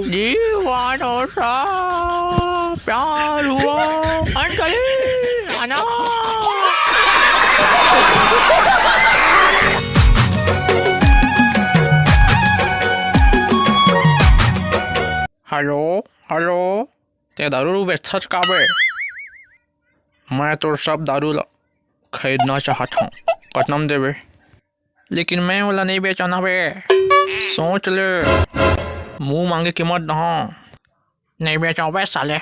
दीवानों सा प्यार हुआ अंजलि आना। हेलो हेलो, ते दारू बेचता का बे? मैं तो सब दारू खरीदना चाहता हूँ, कितना में देवे? लेकिन मैं वाला नहीं बेचना बे, सोच ले, मुंह मांगे कीमत ना, नहीं बेचा बे साले।